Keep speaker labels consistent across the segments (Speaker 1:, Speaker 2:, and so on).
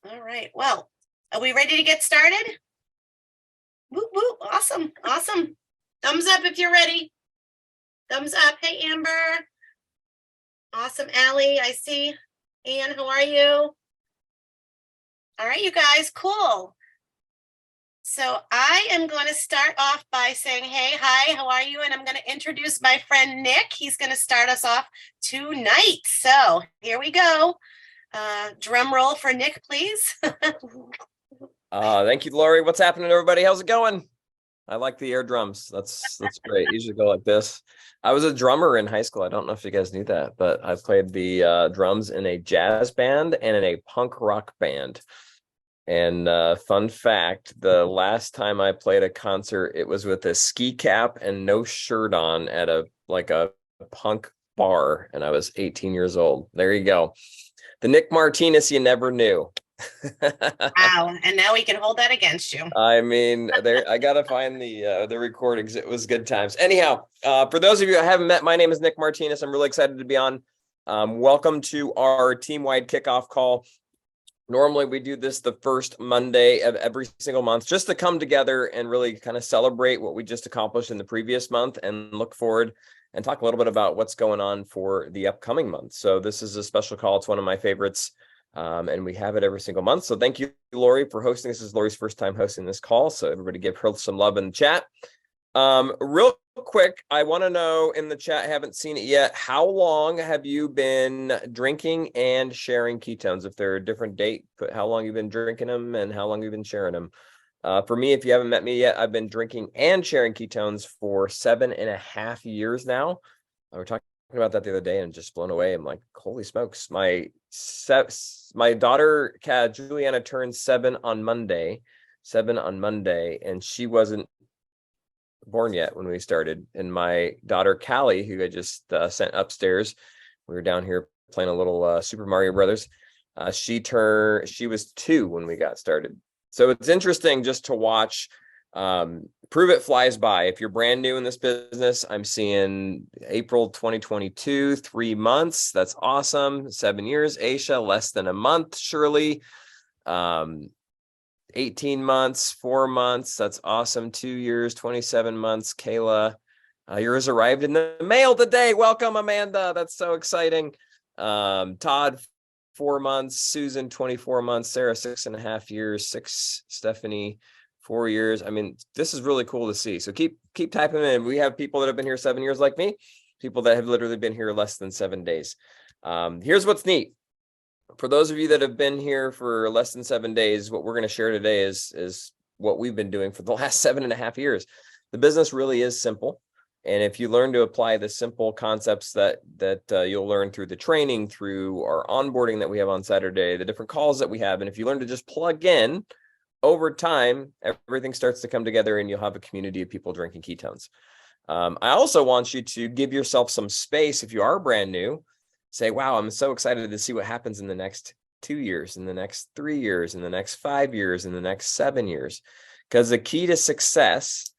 Speaker 1: All right. Well, are we ready to get started? Woo woo. Awesome. Awesome. Thumbs up if you're ready. Thumbs up. Hey, Amber. Awesome. Allie, I see. Ann, how are you? All right, you guys. Cool. So I am going to start off by saying, hey, hi, how are you? And I'm going to introduce my friend Nick. He's going to start us off tonight. So here we go. Drum roll for Nick, please.
Speaker 2: Thank you, Lori. What's happening, everybody? How's it going? I like the air drums. That's great. Usually go like this. I was a drummer in high school. I don't know if you guys knew that, but I played the drums in a jazz band and in a punk rock band. And fun fact, the last time I played a concert, it was with a ski cap and no shirt on at a punk bar, and I was 18 years old. There you go. The Nick Martinez you never knew.
Speaker 1: Wow, and now we can hold that against you.
Speaker 2: I mean, I gotta find the recordings. It was good times. Anyhow, for those of you I haven't met, my name is Nick Martinez. I'm really excited to be on. Welcome to our team-wide kickoff call. Normally, we do this the first Monday of every single month, just to come together and really kind of celebrate what we just accomplished in the previous month and look forward and talk a little bit about what's going on for the upcoming month. So this is a special call. It's one of my favorites. And we have it every single month. So thank you, Lori, for hosting. This is Lori's first time hosting this call. So everybody give her some love in the chat. Real quick, I want to know in the chat, haven't seen it yet, how long have you been drinking and sharing ketones? If they're a different date, put how long you've been drinking them and how long you've been sharing them. For me, if you haven't met me yet, I've been drinking and sharing ketones for 7.5 years now. We're talking about that the other day and just blown away. I'm like, holy smokes. My daughter Juliana turned 7 on Monday, and she wasn't born yet when we started. And my daughter Callie, who I just sent upstairs, we were down here playing a little Super Mario Brothers. She was 2 when we got started. So it's interesting just to watch. Prove it flies by. If you're brand new in this business, I'm seeing April 2022, 3 months. That's awesome. 7 years. Aisha, less than a month. Shirley, 18 months, 4 months. That's awesome. 2 years, 27 months. Kayla, yours arrived in the mail today. Welcome, Amanda. That's so exciting. Todd, 4 months. Susan, 24 months. Sarah, 6.5 years. 6. Stephanie, 4 years. I mean, this is really cool to see. So keep typing in. We have people that have been here 7 years like me, people that have literally been here less than 7 days. Here's what's neat. For those of you that have been here for less than 7 days, what we're going to share today is what we've been doing for the last 7.5 years. The business really is simple. And if you learn to apply the simple concepts that you'll learn through the training, through our onboarding that we have on Saturday, the different calls that we have, and if you learn to just plug in, over time, everything starts to come together and you'll have a community of people drinking ketones. I also want you to give yourself some space. If you are brand new, say, wow, I'm so excited to see what happens in the next 2 years, in the next 3 years, in the next 5 years, in the next 7 years. Because the key to success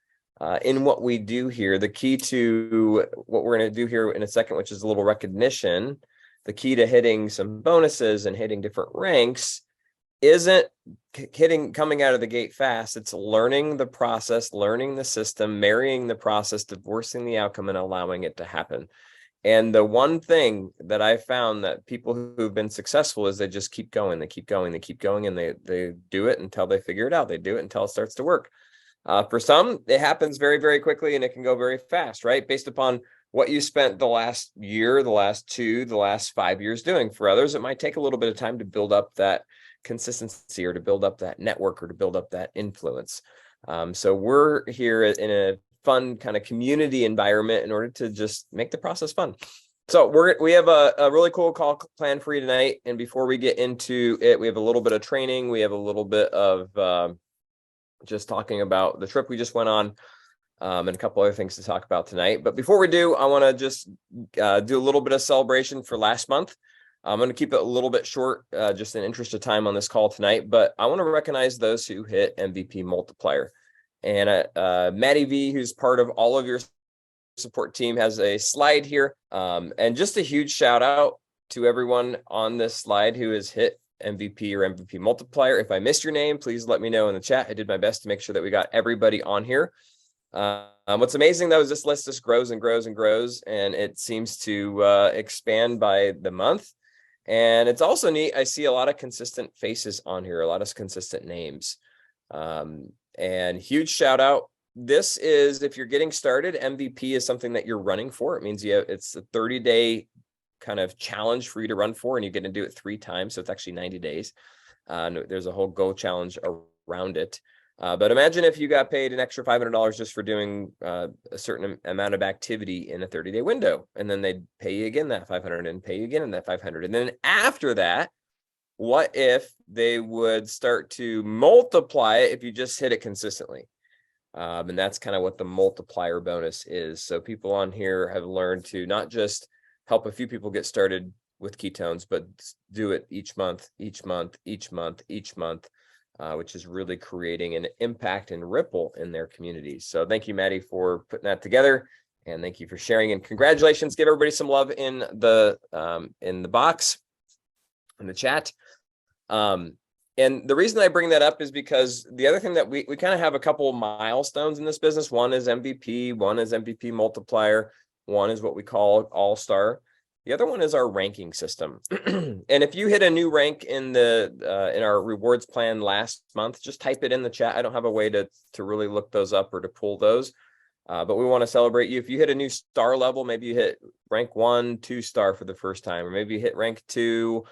Speaker 2: in what we do here, the key to what we're going to do here in a second, which is a little recognition, the key to hitting some bonuses and hitting different ranks isn't coming out of the gate fast. It's learning the process, learning the system, marrying the process, divorcing the outcome, and allowing it to happen. And the one thing that I found that people who've been successful is they just keep going, they keep going, and they do it until they figure it out. They do it until it starts to work. For some, it happens very, very quickly, and it can go very fast, right? Based upon what you spent the last year, the last 2, the last 5 years doing. For others, it might take a little bit of time to build up that consistency or to build up that network or to build up that influence. So we're here in a fun kind of community environment in order to just make the process fun. So we have a really cool call planned for you tonight. And before we get into it, we have a little bit of training. We have a little bit of just talking about the trip we just went on and a couple other things to talk about tonight. But before we do, I want to just do a little bit of celebration for last month. I'm going to keep it a little bit short, just in interest of time on this call tonight, but I want to recognize those who hit MVP multiplier. And Maddie V, who's part of all of your support team, has a slide here. And just a huge shout out to everyone on this slide who has hit MVP or MVP multiplier. If I missed your name, please let me know in the chat. I did my best to make sure that we got everybody on here. What's amazing though is this list just grows and grows and grows, and it seems to expand by the month. And it's also neat. I see a lot of consistent faces on here, a lot of consistent names. And huge shout out. This is, if you're getting started, MVP is something that you're running for. It means it's a 30-day kind of challenge for you to run for, and you get to do it 3 times. So it's actually 90 days. There's a whole goal challenge around it. But imagine if you got paid an extra $500 just for doing a certain amount of activity in a 30-day window, and then they'd pay you again that 500 and pay you again in that 500. And then after that, what if they would start to multiply it if you just hit it consistently? And that's kind of what the multiplier bonus is. So people on here have learned to not just help a few people get started with ketones, but do it each month, each month, each month, each month, which is really creating an impact and ripple in their communities. So thank you, Maddie, for putting that together. And thank you for sharing, and congratulations. Give everybody some love in the box, in the chat. And the reason I bring that up is because the other thing that we kind of have a couple of milestones in this business. One is MVP, one is MVP multiplier, one is what we call all-star. The other one is our ranking system. And if you hit a new rank in our rewards plan last month, just type it in the chat. I don't have a way to really look those up or to pull those. But we want to celebrate you. If you hit a new star level, maybe you hit rank 1, 2-star for the first time, or maybe you hit rank 2,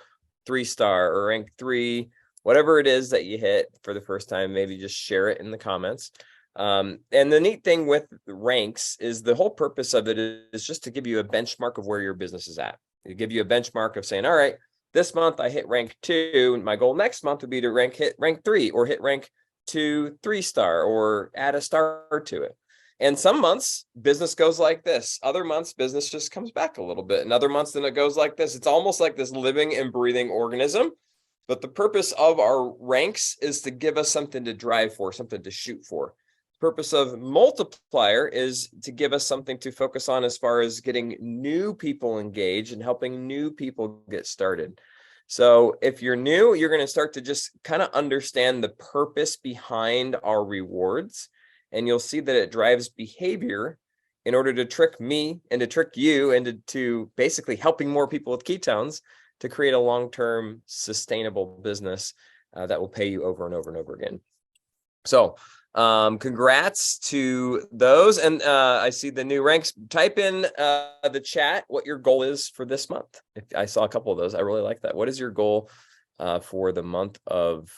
Speaker 2: 3-star, or rank 3, whatever it is that you hit for the first time, maybe just share it in the comments. And the neat thing with ranks is the whole purpose of it is just to give you a benchmark of where your business is at. It give you a benchmark of saying, all right, this month I hit rank 2. And my goal next month would be to hit rank 3, or hit rank 2, 3-star, or add a star to it. And some months business goes like this. Other months business just comes back a little bit. And other months then it goes like this. It's almost like this living and breathing organism. But the purpose of our ranks is to give us something to drive for, something to shoot for. The purpose of multiplier is to give us something to focus on as far as getting new people engaged and helping new people get started. So if you're new, you're going to start to just kind of understand the purpose behind our rewards. And you'll see that it drives behavior in order to trick me and to trick you and to basically helping more people with ketones to create a long-term sustainable business that will pay you over and over and over again. So congrats to those. And I see the new ranks. Type in the chat what your goal is for this month. I saw a couple of those. I really like that. What is your goal for the month of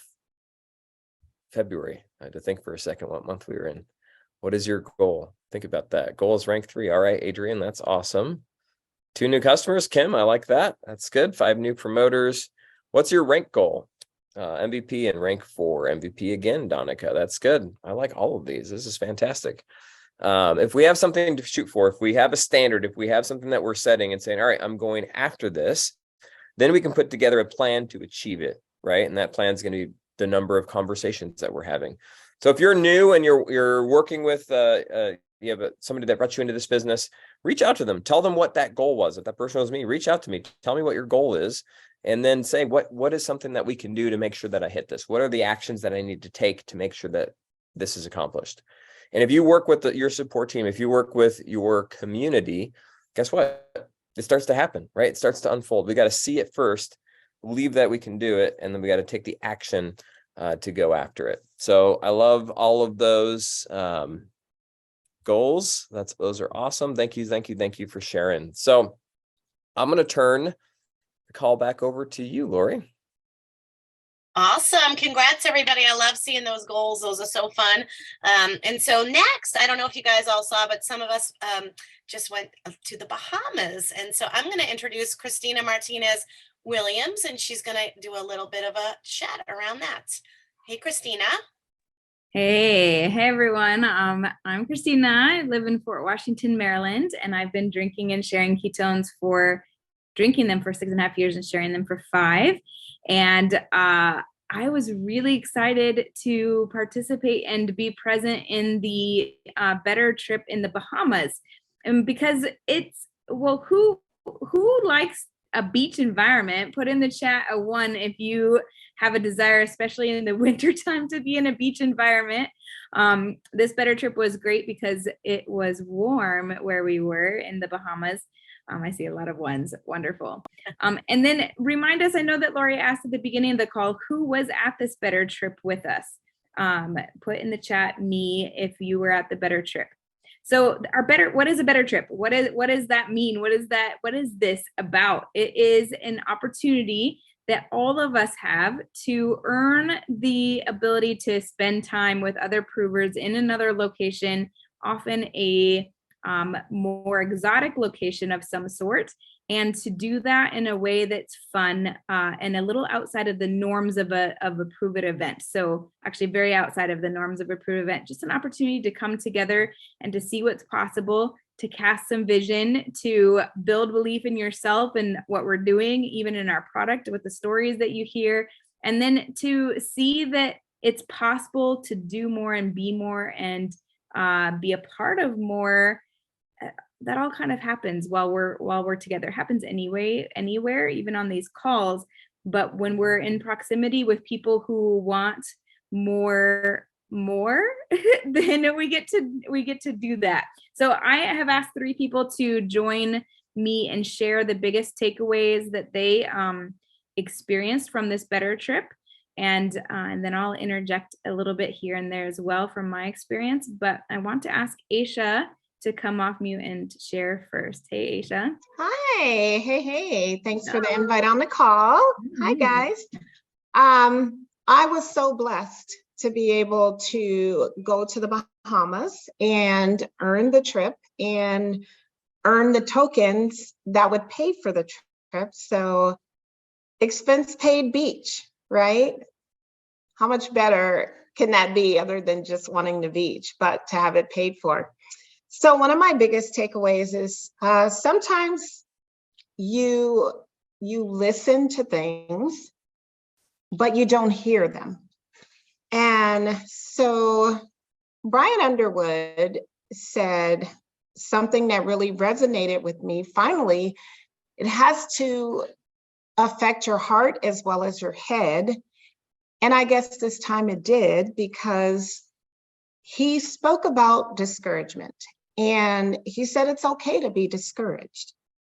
Speaker 2: February? I had to think for a second what month we were in. What is your goal? Think about that. Goal is rank 3. All right, Adrian, that's awesome. 2 new customers, Kim, I like that. That's good. 5 new promoters. What's your rank goal? MVP and rank 4. MVP again, Donica. That's good. I like all of these. This is fantastic. If we have something to shoot for, if we have a standard, if we have something that we're setting and saying, all right, I'm going after this, then we can put together a plan to achieve it, right? And that plan is going to be the number of conversations that we're having. So if you're new and you're working with you have somebody that brought you into this business, reach out to them. Tell them what that goal was. If that person was me, reach out to me. Tell me what your goal is, and then say what is something that we can do to make sure that I hit this. What are the actions that I need to take to make sure that this is accomplished? And if you work with your support team, if you work with your community, guess what? It starts to happen, right? It starts to unfold. We got to see it first, believe that we can do it, and then we got to take the action to go after it. So I love all of those goals. Those are awesome. Thank you for sharing. So I'm going to turn the call back over to you, Lori.
Speaker 1: Awesome. Congrats, everybody. I love seeing those goals. Those are so fun. And so next, I don't know if you guys all saw, but some of us just went to the Bahamas. And so I'm going to introduce Christina Martinez Williams, and she's going to do a little bit of a chat around that. Hey, Christina.
Speaker 3: Hey everyone. I'm Christina. I live in Fort Washington, Maryland, and I've been drinking and sharing ketones drinking them for 6.5 years and sharing them for 5. And I was really excited to participate and be present in the Better trip in the Bahamas, and because who likes a beach environment, put in the chat a 1 if you have a desire, especially in the winter time, to be in a beach environment. This Better trip was great because it was warm where we were in the Bahamas. I see a lot of 1s. Wonderful. And then remind us, I know that Lori asked at the beginning of the call, who was at this Better trip with us? Put in the chat me if you were at the Better trip. So what is a Better trip? What does that mean? What is this about? It is an opportunity that all of us have to earn the ability to spend time with other provers in another location, often a more exotic location of some sort, and to do that in a way that's fun and a little outside of the norms of a Prove It event. So actually very outside of the norms of a Prove It event, just an opportunity to come together and to see what's possible, to cast some vision, to build belief in yourself and what we're doing, even in our product with the stories that you hear, and then to see that it's possible to do more and be more and be a part of more. That all kind of happens while we're together. It happens anyway, anywhere, even on these calls. But when we're in proximity with people who want more, then we get to do that. So I have asked 3 people to join me and share the biggest takeaways that they experienced from this Better trip. And then I'll interject a little bit here and there as well from my experience. But I want to ask Aisha to come off mute and share first. Hey, Aisha.
Speaker 4: Hi. Hey. Thanks for the invite on the call. Hi, guys. I was so blessed to be able to go to the Bahamas and earn the trip and earn the tokens that would pay for the trip. So expense paid beach, right? How much better can that be other than just wanting the beach, but to have it paid for? So one of my biggest takeaways is sometimes you listen to things, but you don't hear them. And so Brian Underwood said something that really resonated with me. Finally, it has to affect your heart as well as your head. And I guess this time it did, because he spoke about discouragement. And he said, it's okay to be discouraged.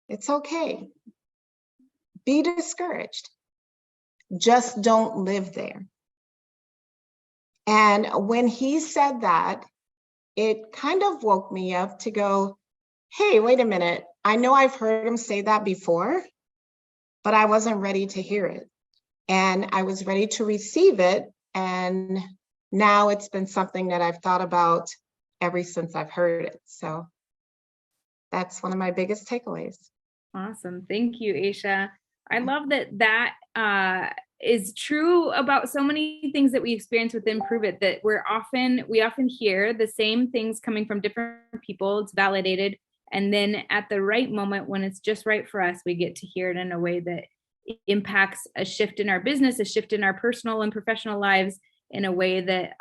Speaker 4: It's okay. Be discouraged. Just don't live there. And when he said that, it kind of woke me up to go, hey, wait a minute. I know I've heard him say that before, but I wasn't ready to hear it. And I was ready to receive it. And now it's been something that I've thought about ever since I've heard it. So that's one of my biggest takeaways.
Speaker 3: Awesome. Thank you, Aisha. I love that is true about so many things that we experience within Prove It, that we often hear the same things coming from different people. It's validated. And then at the right moment, when it's just right for us, we get to hear it in a way that impacts a shift in our business, a shift in our personal and professional lives, in a way that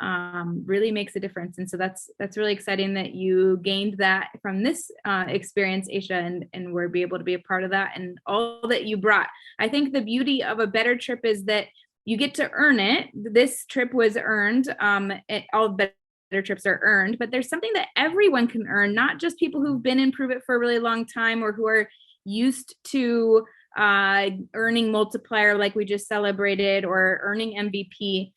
Speaker 3: really makes a difference. And so that's really exciting that you gained that from this experience, Aisha, and we're able to be a part of that and all that you brought. I think the beauty of a Better trip is that you get to earn it. This trip was earned. All Better trips are earned, but there's something that everyone can earn, not just people who've been in Prove It for a really long time or who are used to earning multiplier like we just celebrated, or earning MVP.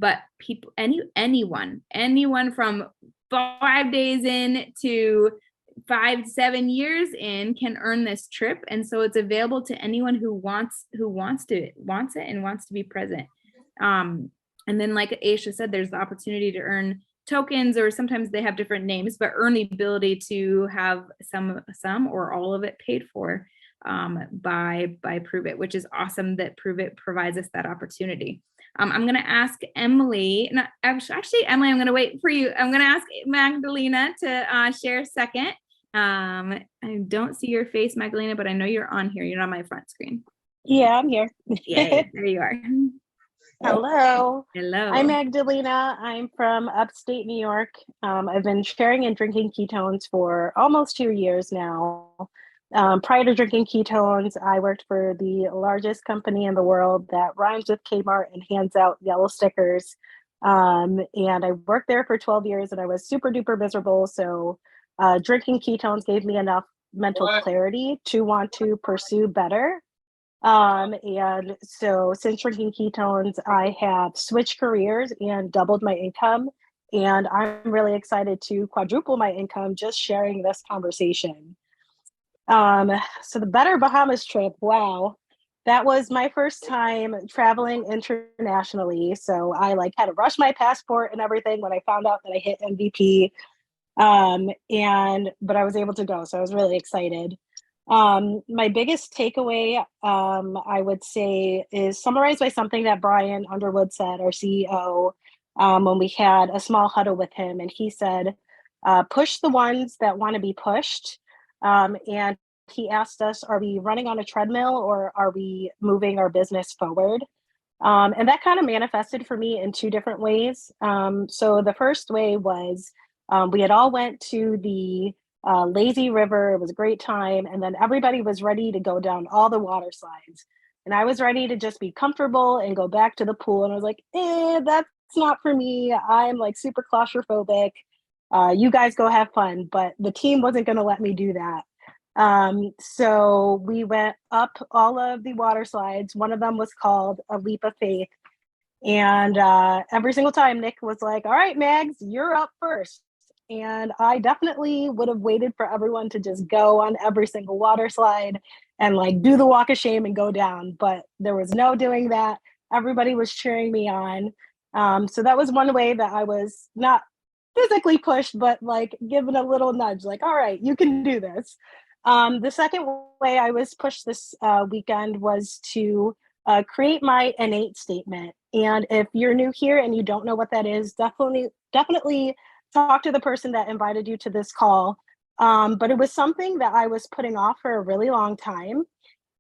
Speaker 3: But people, anyone from 5 days in to 5-7 years in can earn this trip. And so it's available to anyone who wants it and wants to be present. And then, like Aisha said, there's the opportunity to earn tokens, or sometimes they have different names, but earn the ability to have some or all of it paid for by Prove It, which is awesome that Prove It provides us that opportunity. I'm going to ask Emily, actually, Emily, I'm going to wait for you. I'm going to ask Magdalena to share second. I don't see your face, Magdalena, but I know you're on here. You're on my front screen.
Speaker 5: Yeah, I'm here.
Speaker 3: Yay, there you are.
Speaker 5: Hello.
Speaker 3: Hello.
Speaker 5: I'm Magdalena. I'm from upstate New York. I've been sharing and drinking ketones for almost 2 years now. Prior to drinking ketones, I worked for the largest company in the world that rhymes with Kmart and hands out yellow stickers. And I worked there for 12 years and I was super duper miserable. So drinking ketones gave me enough mental clarity to want to pursue better. And so since drinking ketones, I have switched careers and doubled my income. And I'm really excited to quadruple my income just sharing this conversation. So the Better Bahamas trip, wow, that was my first time traveling internationally. So I like had to rush my passport and everything when I found out that I hit MVP. But I was able to go, so I was really excited. My biggest takeaway, I would say, is summarized by something that Brian Underwood said, our CEO, when we had a small huddle with him, and he said, "Push the ones that want to be pushed." And he asked us, "Are we running on a treadmill or are we moving our business forward?" And that kind of manifested for me in two different ways. So the first way was we had all went to the lazy river. It was a great time. And then everybody was ready to go down all the water slides. And I was ready to just be comfortable and go back to the pool. And I was like, that's not for me. I'm like super claustrophobic. You guys go have fun. But the team wasn't going to let me do that. So we went up all of the water slides. One of them was called A Leap of Faith. And every single time Nick was like, "All right, Mags, you're up first." And I definitely would have waited for everyone to just go on every single water slide and like do the walk of shame and go down. But there was no doing that. Everybody was cheering me on. So that was one way that I was not physically pushed, but like given a little nudge, like, "All right, you can do this." The second way I was pushed this weekend was to create my innate statement. And if you're new here and you don't know what that is, definitely talk to the person that invited you to this call. But it was something that I was putting off for a really long time.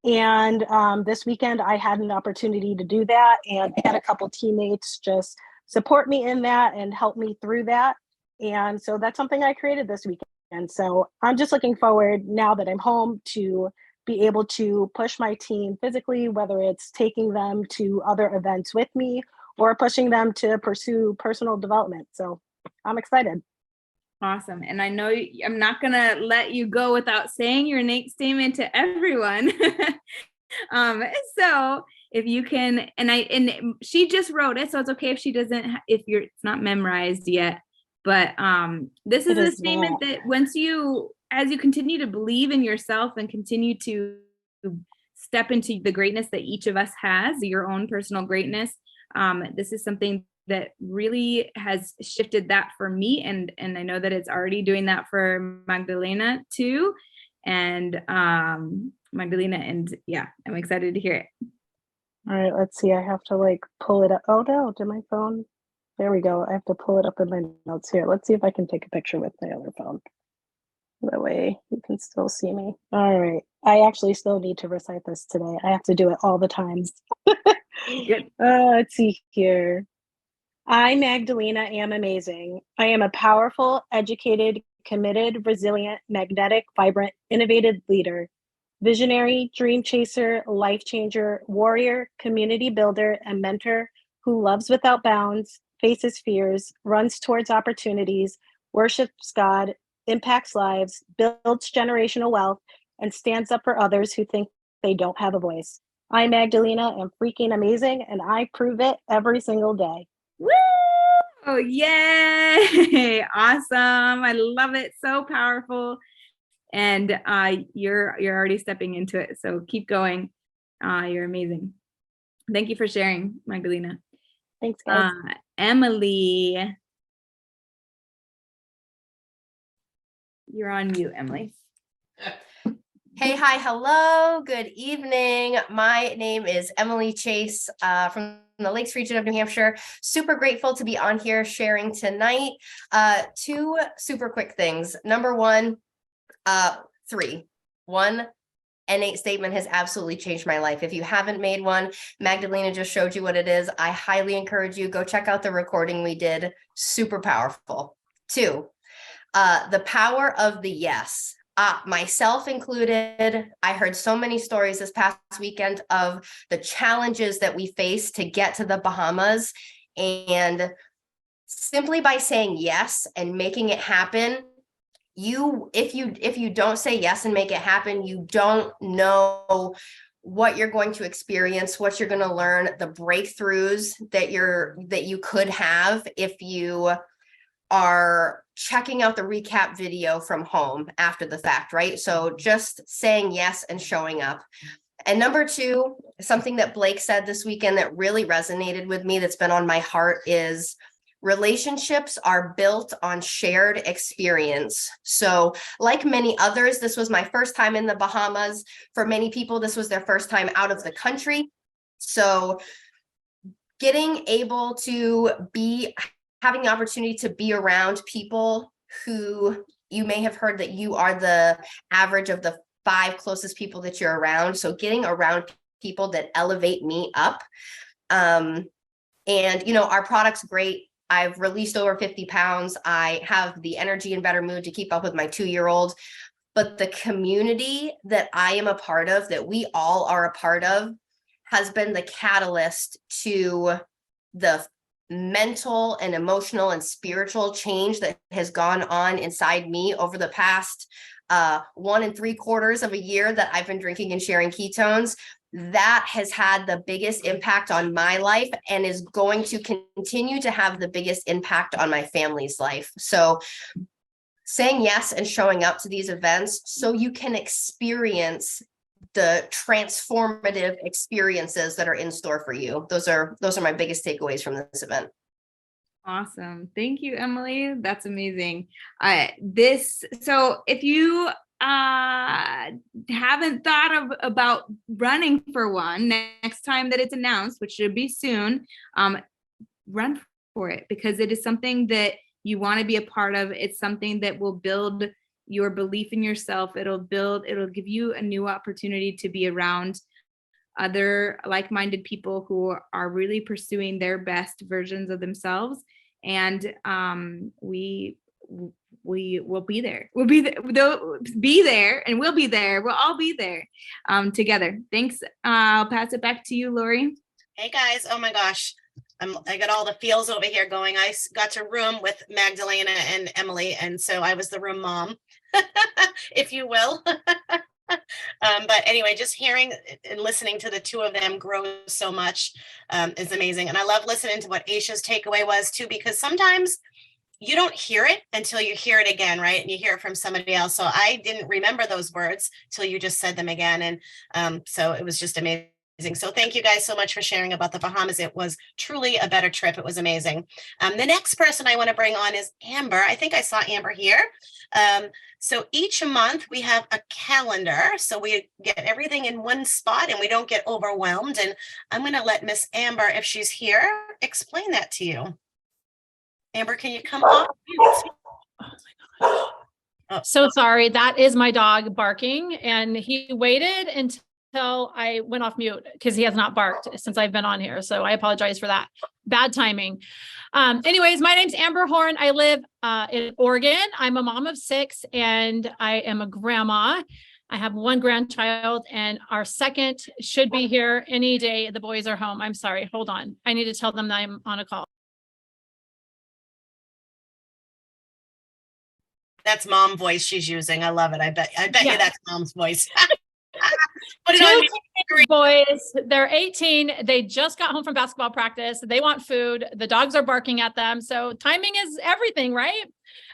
Speaker 5: And this weekend, I had an opportunity to do that, and I had a couple teammates just support me in that and help me through that. And so that's something I created this weekend. And so I'm just looking forward now that I'm home to be able to push my team physically, whether it's taking them to other events with me or pushing them to pursue personal development. So I'm excited.
Speaker 3: Awesome. And I know I'm not going to let you go without saying your innate statement to everyone. So if you can, and she just wrote it, so it's okay if she doesn't, it's not memorized yet, but this is a statement that as you continue to believe in yourself and continue to step into the greatness that each of us has, your own personal greatness, this is something that really has shifted that for me. And I know that it's already doing that for Magdalena too. And Magdalena, and yeah, I'm excited to hear it.
Speaker 5: All right, let's see. I have to like pull it up. Oh no, did my phone? There we go. I have to pull it up in my notes here. Let's see if I can take a picture with my other phone. That way you can still see me. All right. I actually still need to recite this today. I have to do it all the times.
Speaker 3: Good.
Speaker 5: Let's see here. I, Magdalena, am amazing. I am a powerful, educated, committed, resilient, magnetic, vibrant, innovative leader, visionary, dream chaser, life changer, warrior, community builder, and mentor who loves without bounds, faces fears, runs towards opportunities, worships God, impacts lives, builds generational wealth, and stands up for others who think they don't have a voice. I, Magdalena, am freaking amazing, and I prove it every single day.
Speaker 3: Woo! Oh, yay! Awesome. I love it. So powerful. And you're already stepping into it. So keep going. You're amazing. Thank you for sharing, Magdalena.
Speaker 5: Thanks, guys.
Speaker 3: Emily. You're on mute, Emily.
Speaker 6: Hey, hi, hello, good evening. My name is Emily Chase from the Lakes region of New Hampshire. Super grateful to be on here sharing tonight. Two super quick things. Number one, one innate statement has absolutely changed my life. If you haven't made one, Magdalena just showed you what it is. I highly encourage you, go check out the recording we did. Super powerful. Two, the power of the yes. myself included. I heard so many stories this past weekend of the challenges that we face to get to the Bahamas, and simply by saying yes and making it happen, if you don't say yes and make it happen, you don't know what you're going to experience, what you're going to learn, the breakthroughs that you could have if you are checking out the recap video from home after the fact, right? So just saying yes and showing up. And number two, something that Blake said this weekend that really resonated with me, that's been on my heart, is relationships are built on shared experience. So like many others, this was my first time in the Bahamas. For many people, this was their first time out of the country. So having the opportunity to be around people who you may have heard that you are the average of the 5 closest people that you're around. So getting around people that elevate me up. And, our product's great. I've released over 50 pounds. I have the energy and better mood to keep up with my 2-year-old. But the community that I am a part of, that we all are a part of, has been the catalyst to the mental and emotional and spiritual change that has gone on inside me over the past 1 3/4 of a year that I've been drinking and sharing ketones. That has had the biggest impact on my life and is going to continue to have the biggest impact on my family's life. So saying yes and showing up to these events so you can experience the transformative experiences that are in store for you. Those are my biggest takeaways from this event.
Speaker 3: Awesome. Thank you, Emily. That's amazing. So if you haven't thought about running for one, next time that it's announced, which should be soon, run for it, because it is something that you want to be a part of. It's something that will build your belief in yourself. It'll give you a new opportunity to be around other like-minded people who are really pursuing their best versions of themselves. And we will be there. We'll be there. They'll be there, and we'll be there. We'll all be there together. Thanks. I'll pass it back to you, Lori.
Speaker 1: Hey guys. Oh my gosh. I got all the feels over here going. I got to room with Magdalena and Emily, and so I was the room mom, if you will. But anyway, just hearing and listening to the two of them grow so much is amazing. And I love listening to what Aisha's takeaway was too, because sometimes you don't hear it until you hear it again, right? And you hear it from somebody else. So I didn't remember those words till you just said them again. And so it was just amazing. So thank you guys so much for sharing about the Bahamas. It was truly a better trip. It was amazing. The next person I want to bring on is Amber. I think I saw Amber here. So each month we have a calendar. So we get everything in one spot and we don't get overwhelmed. And I'm going to let Miss Amber, if she's here, explain that to you. Amber, can you come up?
Speaker 7: Oh. So sorry, that is my dog barking, and he waited until I went off mute because he has not barked since I've been on here. So I apologize for that. Bad timing. Anyways, my name's Amber Horn. I live in Oregon. I'm a mom of 6 and I am a grandma. I have 1 grandchild and our second should be here any day. The boys are home. I'm sorry. Hold on. I need to tell them that I'm on a call.
Speaker 1: That's mom voice she's using. I love it. I bet
Speaker 7: Yeah.
Speaker 1: you that's mom's voice.
Speaker 7: Put it on boys, they're 18. They just got home from basketball practice. They want food. The dogs are barking at them. So timing is everything, right?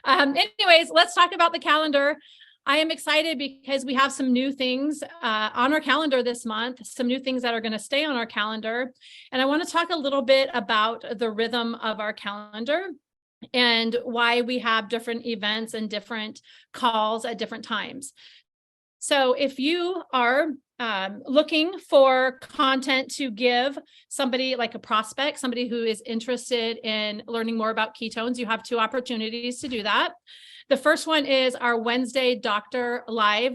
Speaker 7: Anyways, let's talk about the calendar. I am excited because we have some new things on our calendar this month, some new things that are going to stay on our calendar. And I want to talk a little bit about the rhythm of our calendar and why we have different events and different calls at different times. So if you are looking for content to give somebody like a prospect, somebody who is interested in learning more about ketones, you have 2 opportunities to do that. The first one is our Wednesday Doctor Live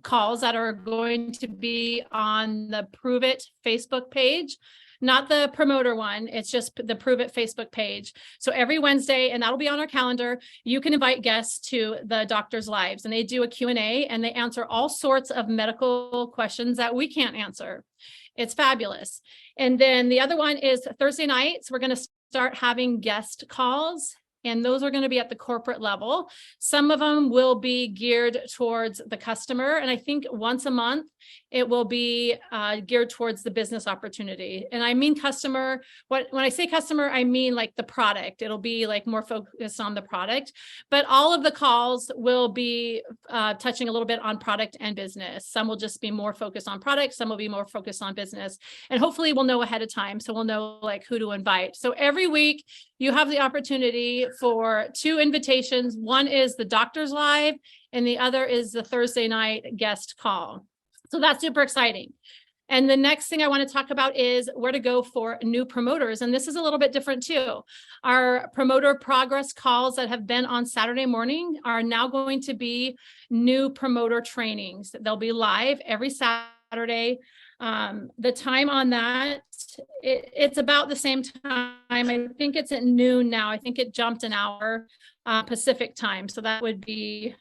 Speaker 7: calls that are going to be on the Prove It Facebook page. not the promoter one. It's just the Prove It Facebook page. So every Wednesday, and that'll be on our calendar, you can invite guests to the Doctors Lives, and they do a Q&A, and they answer all sorts of medical questions that we can't answer. It's fabulous. And then the other one is Thursday nights. We're going to start having guest calls, and those are going to be at the corporate level. Some of them will be geared towards the customer. And I think once a month, it will be geared towards the business opportunity. And I mean customer, when I say customer, I mean like the product. It'll be like more focused on the product, but all of the calls will be touching a little bit on product and business. Some will just be more focused on product. Some will be more focused on business. And hopefully we'll know ahead of time. So we'll know like who to invite. So every week you have the opportunity for 2 invitations. One is the Doctors Live, and the other is the Thursday night guest call. So that's super exciting. And the next thing I want to talk about is where to go for new promoters. And this is a little bit different too. Our promoter progress calls that have been on Saturday morning are now going to be new promoter trainings. They'll be live every Saturday. The time on that, it's about the same time. I think it's at noon now. I think it jumped an hour Pacific time. So that would be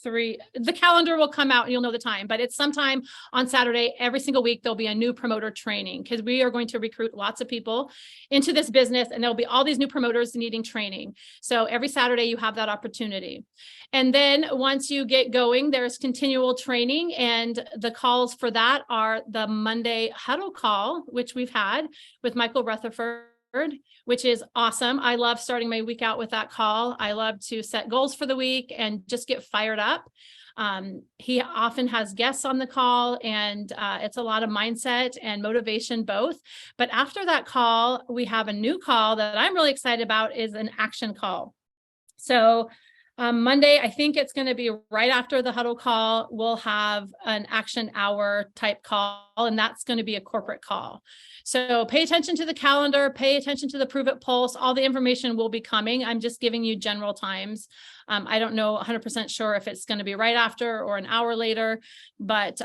Speaker 7: 3. The calendar will come out and you'll know the time, but it's sometime on Saturday. Every single week, there'll be a new promoter training because we are going to recruit lots of people into this business, and there'll be all these new promoters needing training. So every Saturday you have that opportunity. And then once you get going, there's continual training, and the calls for that are the Monday huddle call, which we've had with Michael Rutherford, which is awesome. I love starting my week out with that call. I love to set goals for the week and just get fired up. He often has guests on the call, and it's a lot of mindset and motivation both. But after that call, we have a new call that I'm really excited about, is an action call. So Monday, I think it's going to be right after the huddle call, we'll have an action hour type call, and that's going to be a corporate call. So pay attention to the calendar, pay attention to the Prove It Pulse. All the information will be coming. I'm just giving you general times. I don't know 100% sure if it's going to be right after or an hour later, but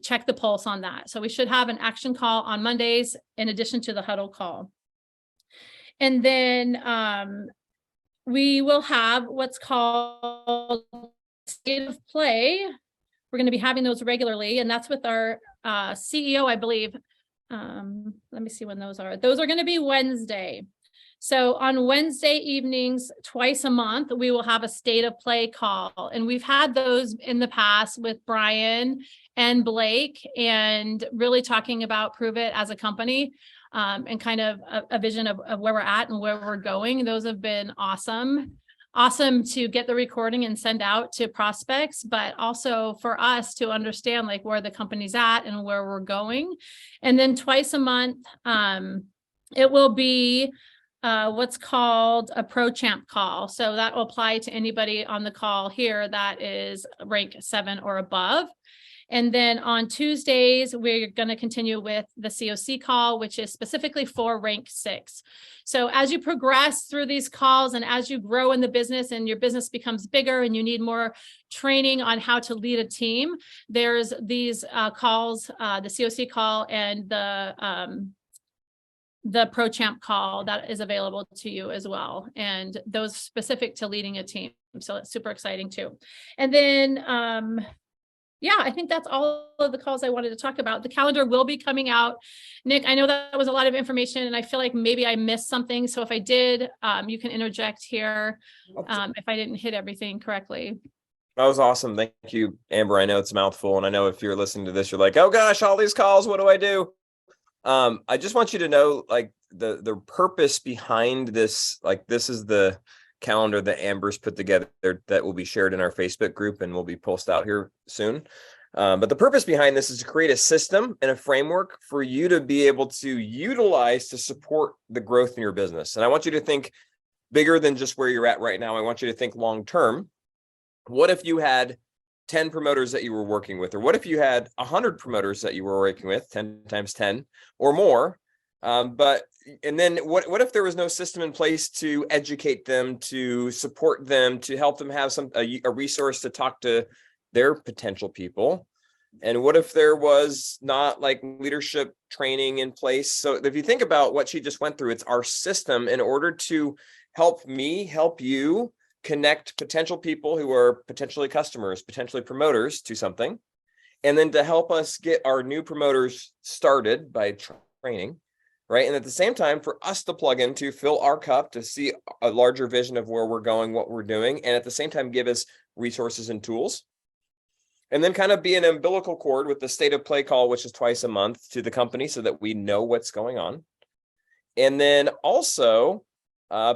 Speaker 7: check the pulse on that. So we should have an action call on Mondays in addition to the huddle call. And then we will have what's called State of Play. We're going to be having those regularly, and that's with our CEO, I believe. Let me see when those are. Those are going to be Wednesday. So on Wednesday evenings, twice a month, we will have a State of Play call. And we've had those in the past with Brian and Blake, and really talking about Prove It as a company. And kind of a vision of where we're at and where we're going. Those have been awesome. Awesome to get the recording and send out to prospects, but also for us to understand like where the company's at and where we're going. And then twice a month, it will be what's called a Pro Champ call. So that will apply to anybody on the call here that is rank 7 or above. And then on Tuesdays, we're going to continue with the COC call, which is specifically for rank 6. So as you progress through these calls and as you grow in the business and your business becomes bigger and you need more training on how to lead a team, there's these calls, the COC call and the Pro Champ call that is available to you as well. And those specific to leading a team. So it's super exciting too. And then, yeah, I think that's all of the calls I wanted to talk about. The calendar will be coming out. Nick, I know that was a lot of information, and I feel like maybe I missed something. So if I did, you can interject here if I didn't hit everything correctly.
Speaker 2: That was awesome. Thank you, Amber. I know it's a mouthful, and I know if you're listening to this, you're like, oh gosh, all these calls, what do I do? I just want you to know, like, the purpose behind this, like, this is the calendar that Amber's put together that will be shared in our Facebook group and will be posted out here soon. But the purpose behind this is to create a system and a framework for you to be able to utilize to support the growth in your business. And I want you to think bigger than just where you're at right now. I want you to think long term. What if you had 10 promoters that you were working with? Or what if you had 100 promoters that you were working with, 10 times 10 or more? And then what if there was no system in place to educate them, to support them, to help them have a resource to talk to their potential people? And what if there was not like leadership training in place? So if you think about what she just went through, it's our system in order to help me, help you connect potential people who are potentially customers, potentially promoters to something. And then to help us get our new promoters started by training, right? And at the same time, for us to plug into, fill our cup to see a larger vision of where we're going, what we're doing, and at the same time, give us resources and tools. And then kind of be an umbilical cord with the state of play call, which is twice a month to the company so that we know what's going on. And then also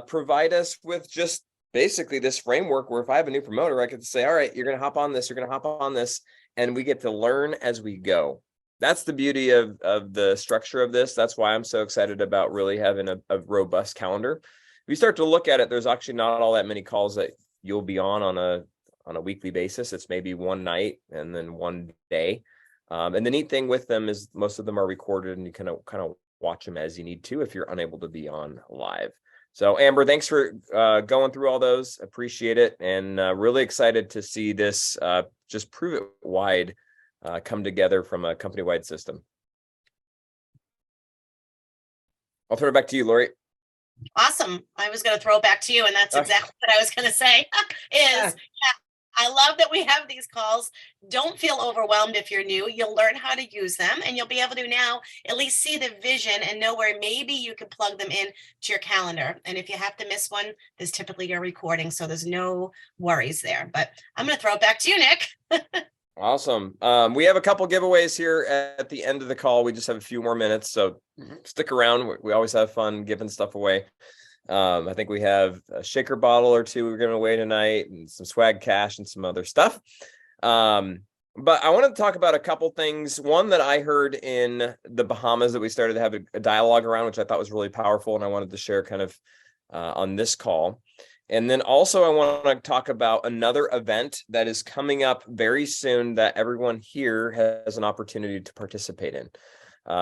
Speaker 2: provide us with just basically this framework where if I have a new promoter, I could say, all right, you're going to hop on this, you're going to hop on this, and we get to learn as we go. That's the beauty of the structure of this. That's why I'm so excited about really having a robust calendar. If you start to look at it, there's actually not all that many calls that you'll be on a weekly basis. It's maybe one night and then one day. And the neat thing with them is most of them are recorded and you kind of watch them as you need to if you're unable to be on live. So Amber, thanks for going through all those. Appreciate it. And really excited to see this just Prove It wide come together from a company-wide system. I'll throw it back to you, Lori.
Speaker 1: Awesome. I was going to throw it back to you, and that's exactly what I was going to say I love that we have these calls. Don't feel overwhelmed if you're new. You'll learn how to use them, and you'll be able to now at least see the vision and know where maybe you can plug them in to your calendar. And if you have to miss one, there's typically a recording, so there's no worries there. But I'm going to throw it back to you, Nick.
Speaker 2: Awesome. We have a couple giveaways here at the end of the call. We just have a few more minutes, so stick around. We always have fun giving stuff away. I think we have a shaker bottle or two we're giving away tonight and some swag cash and some other stuff. But I wanted to talk about a couple things. One that I heard in the Bahamas that we started to have a dialogue around, which I thought was really powerful, and I wanted to share kind of on this call. And then also I want to talk about another event that is coming up very soon that everyone here has an opportunity to participate in.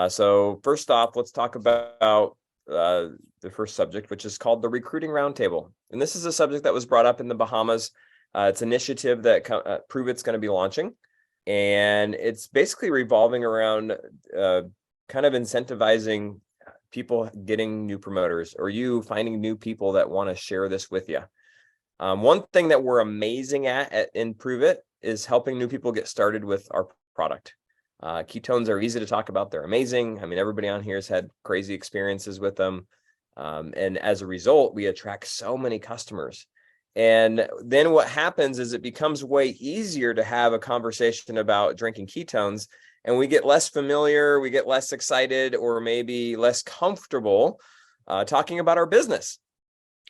Speaker 2: So first off, let's talk about the first subject, which is called the Recruiting Roundtable. And this is a subject that was brought up in the Bahamas. It's an initiative that Prove It's going to be launching. And it's basically revolving around kind of incentivizing people getting new promoters or you finding new people that want to share this with you. One thing that we're amazing at in Prove It is helping new people get started with our product. Ketones are easy to talk about. They're amazing. I mean, everybody on here has had crazy experiences with them. And as a result, we attract so many customers. And then what happens is it becomes way easier to have a conversation about drinking ketones, and we get less familiar, we get less excited, or maybe less comfortable talking about our business.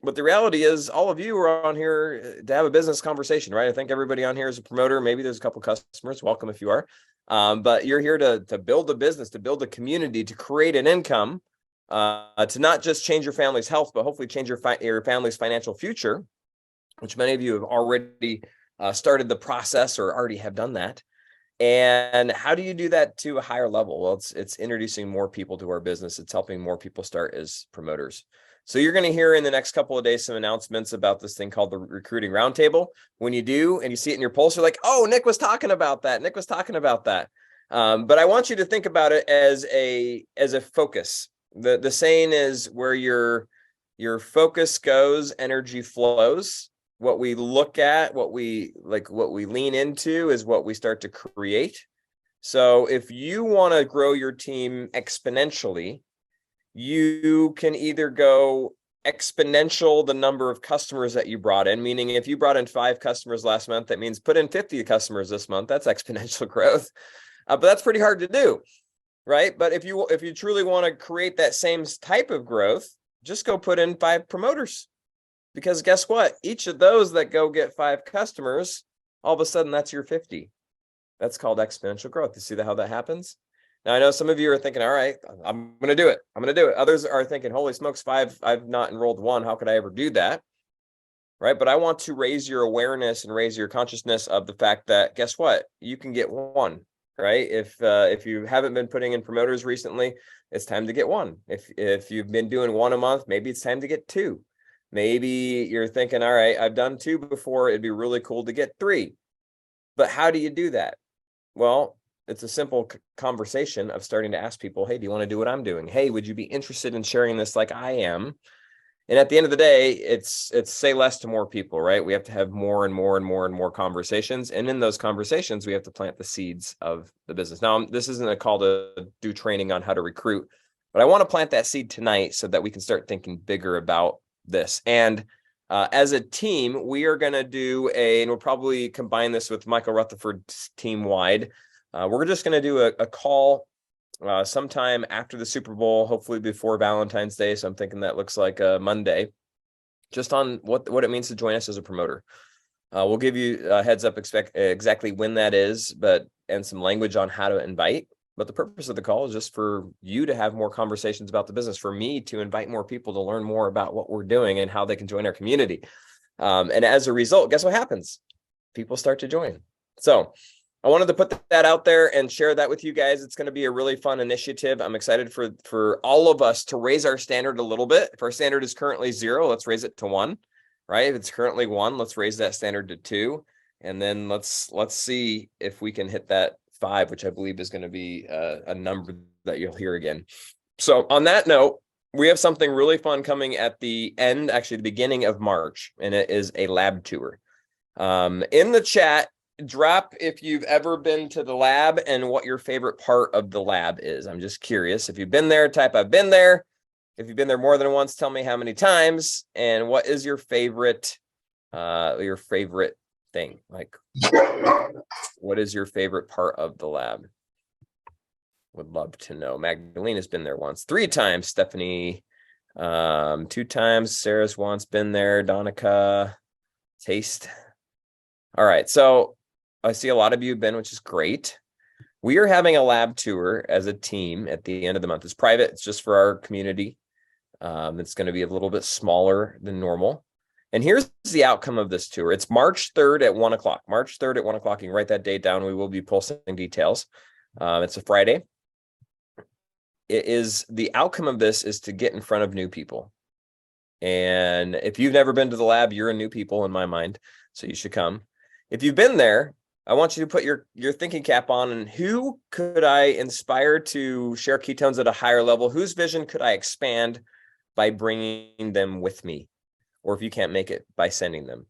Speaker 2: But the reality is all of you are on here to have a business conversation, right? I think everybody on here is a promoter. Maybe there's a couple customers. Welcome if you are. But you're here to build a business, to build a community, to create an income, to not just change your family's health, but hopefully change your family's financial future, which many of you have already started the process or already have done that. And how do you do that to a higher level? Well, it's introducing more people to our business. It's helping more people start as promoters. So you're going to hear in the next couple of days some announcements about this thing called the Recruiting Roundtable. When you do, and you see it in your pulse, you're like, oh, Nick was talking about that. Nick was talking about that. But I want you to think about it as a focus. The saying is where your focus goes, energy flows. What we look at, what we lean into is what we start to create. So if you want to grow your team exponentially, you can either go exponential the number of customers that you brought in, meaning if you brought in 5 customers last month, that means put in 50 customers this month. That's exponential growth. But that's pretty hard to do, right? But if you truly want to create that same type of growth, just go put in 5 promoters. Because guess what? Each of those that go get 5 customers, all of a sudden that's your 50. That's called exponential growth. You see how that happens? Now, I know some of you are thinking, all right, I'm going to do it. I'm going to do it. Others are thinking, holy smokes, 5, I've not enrolled 1. How could I ever do that? Right? But I want to raise your awareness and raise your consciousness of the fact that, guess what? You can get 1, right? If you haven't been putting in promoters recently, it's time to get 1. If you've been doing 1 a month, maybe it's time to get 2. Maybe you're thinking, all right, I've done 2 before. It'd be really cool to get 3. But how do you do that? Well, it's a simple conversation of starting to ask people, hey, do you want to do what I'm doing? Hey, would you be interested in sharing this like I am? And at the end of the day, it's say less to more people, right? We have to have more and more and more and more conversations. And in those conversations, we have to plant the seeds of the business. Now, this isn't a call to do training on how to recruit, but I want to plant that seed tonight so that we can start thinking bigger about this. And as a team, we are going to do and we'll probably combine this with Michael Rutherford's team wide. We're just going to do a call sometime after the Super Bowl, hopefully before Valentine's Day. So I'm thinking that looks like a Monday, just on what it means to join us as a promoter. We'll give you a heads up exactly when that is, and some language on how to invite. But the purpose of the call is just for you to have more conversations about the business, for me to invite more people to learn more about what we're doing and how they can join our community. And as a result, guess what happens? People start to join. So I wanted to put that out there and share that with you guys. It's going to be a really fun initiative. I'm excited for all of us to raise our standard a little bit. If our standard is currently 0, let's raise it to 1, right? If it's currently 1, let's raise that standard to 2. And then let's see if we can hit that 5, which I believe is going to be a number that you'll hear again. So on that note, we have something really fun coming at the end, actually the beginning of March, and it is a lab tour. In the chat, drop if you've ever been to the lab and what your favorite part of the lab is. I'm just curious. If you've been there, type I've been there. If you've been there more than once, tell me how many times, and what is your favorite thing? Like, what is your favorite part of the lab? Would love to know. Magdalena's been there once, 3 times. Stephanie, 2 times. Sarah's once been there. Donica, taste. All right, so I see a lot of you have been, which is great. We are having a lab tour as a team at the end of the month. It's private. It's just for our community. It's going to be a little bit smaller than normal. And here's the outcome of this tour. It's March 3rd at 1 o'clock. March 3rd at 1 o'clock. You can write that date down. We will be posting details. It's a Friday. The outcome of this is to get in front of new people. And if you've never been to the lab, you're a new people in my mind. So you should come. If you've been there, I want you to put your thinking cap on, and who could I inspire to share ketones at a higher level? Whose vision could I expand by bringing them with me? Or if you can't make it, by sending them.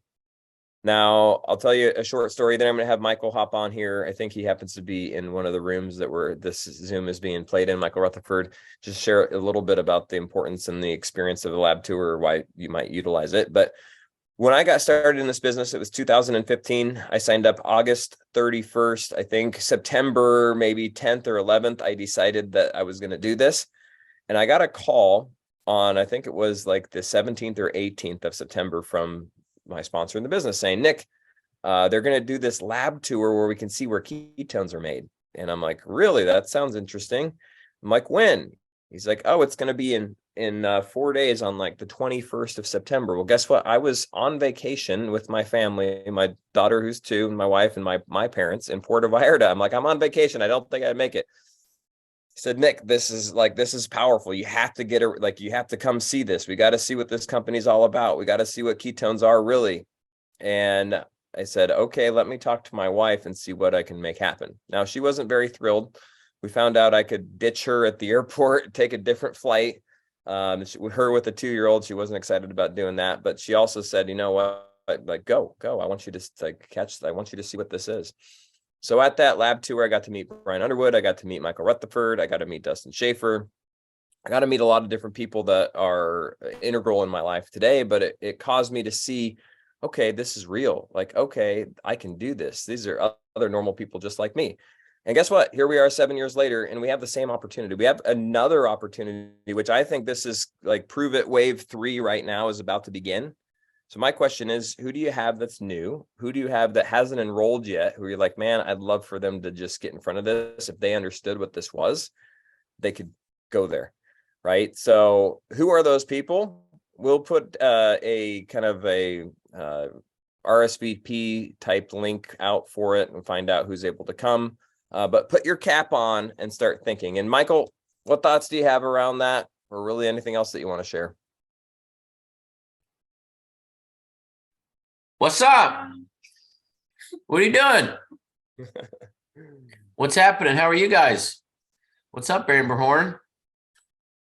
Speaker 2: Now, I'll tell you a short story. Then I'm going to have Michael hop on here. I think he happens to be in one of the rooms that this Zoom is being played in. Michael Rutherford, just share a little bit about the importance and the experience of the lab tour, or why you might utilize it. But when I got started in this business, it was 2015. I signed up August 31st. I think September, maybe 10th or 11th, I decided that I was going to do this. And I got a call on, I think it was like the 17th or 18th of September from my sponsor in the business saying, Nick, they're going to do this lab tour where we can see where ketones are made. And I'm like, really? That sounds interesting. I'm like, when? He's like, oh, it's going to be in 4 days on like the 21st of September. Well, guess what? I was on vacation with my family, my daughter who's 2, and my wife and my parents in Puerto Vallarta. I'm like, I'm on vacation. I don't think I'd make it. He said, Nick, this is powerful. You have to you have to come see this. We got to see what this company's all about. We got to see what ketones are really. And I said, okay, let me talk to my wife and see what I can make happen. Now, she wasn't very thrilled. We found out I could ditch her at the airport, take a different flight. Her with a 2-year-old, she wasn't excited about doing that. But she also said, you know what, like, go. I want you to I want you to see what this is. So at that lab tour, I got to meet Brian Underwood. I got to meet Michael Rutherford. I got to meet Dustin Schaefer. I got to meet a lot of different people that are integral in my life today, but it caused me to see, okay, this is real. Like, okay, I can do this. These are other normal people just like me. And guess what? Here we are 7 years later, and we have the same opportunity. We have another opportunity, which I think this is like prove it wave 3 right now is about to begin. So my question is, who do you have that's new? Who do you have that hasn't enrolled yet? Who you're like, man, I'd love for them to just get in front of this. If they understood what this was, they could go there, right? So who are those people? We'll put a kind of a RSVP type link out for it and find out who's able to come. But put your cap on and start thinking. And Michael, what thoughts do you have around that, or really anything else that you want to share?
Speaker 8: What's up? What are you doing? What's happening? How are you guys? What's up, Amber Horn?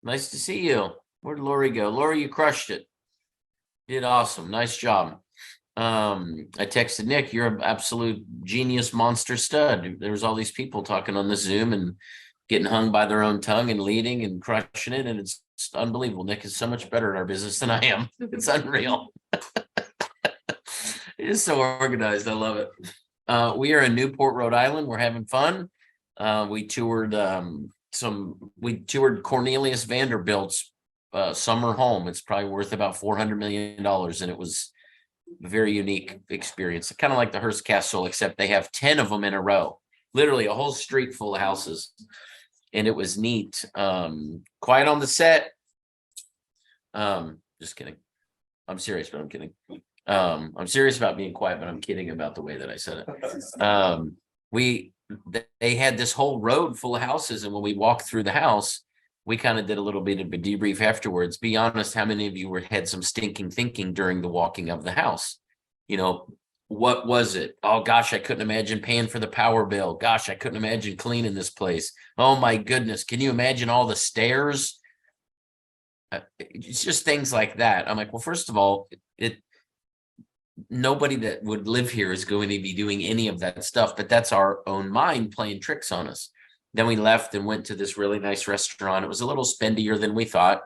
Speaker 8: Nice to see you. Where'd Lori go? Lori, you crushed it. Did awesome. Nice job. I texted Nick, you're an absolute genius monster stud. There was all these people talking on the Zoom and getting hung by their own tongue and leading and crushing it. And it's unbelievable. Nick is so much better at our business than I am. It's unreal. It is so organized. I love it. We are in Newport, Rhode Island. We're having fun. We toured Cornelius Vanderbilt's summer home. It's probably worth about $400 million. And it was a very unique experience. Kind of like the Hearst Castle, except they have 10 of them in a row, literally a whole street full of houses. And it was neat. Quiet on the set. Just kidding. I'm serious, but I'm kidding. I'm serious about being quiet, but I'm kidding about the way that I said it. They had this whole road full of houses, and when we walked through the house, we kind of did a little bit of a debrief afterwards. Be honest, how many of you had some stinking thinking during the walking of the house? You know, what was it? Oh gosh, I couldn't imagine paying for the power bill. Gosh, I couldn't imagine cleaning this place. Oh my goodness, can you imagine all the stairs? It's just things like that. I'm like, well, first of all, nobody that would live here is going to be doing any of that stuff, but that's our own mind playing tricks on us. Then we left and went to this really nice restaurant. It was a little spendier than we thought.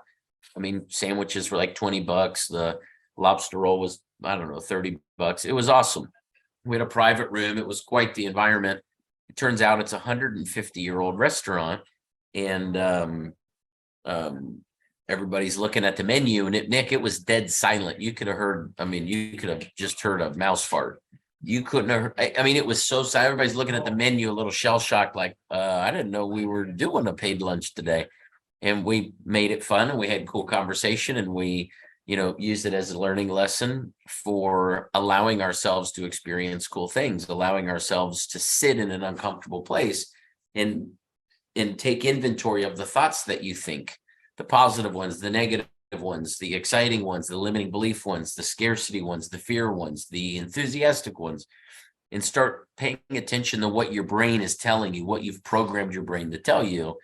Speaker 8: I mean, sandwiches were like $20. The lobster roll was, I don't know, $30. It was awesome. We had a private room. It was quite the environment. It turns out it's a 150-year-old restaurant, and everybody's looking at the menu, and Nick, it was dead silent. You could have heard, I mean, you could have just heard a mouse fart. You couldn't have, I mean, it was so silent. Everybody's looking at the menu, a little shell shocked, like, I didn't know we were doing a paid lunch today. And we made it fun, and we had cool conversation, and we, used it as a learning lesson for allowing ourselves to experience cool things, allowing ourselves to sit in an uncomfortable place and take inventory of the thoughts that you think. The positive ones, the negative ones, the exciting ones, the limiting belief ones, the scarcity ones, the fear ones, the enthusiastic ones, and start paying attention to what your brain is telling you, what you've programmed your brain to tell you.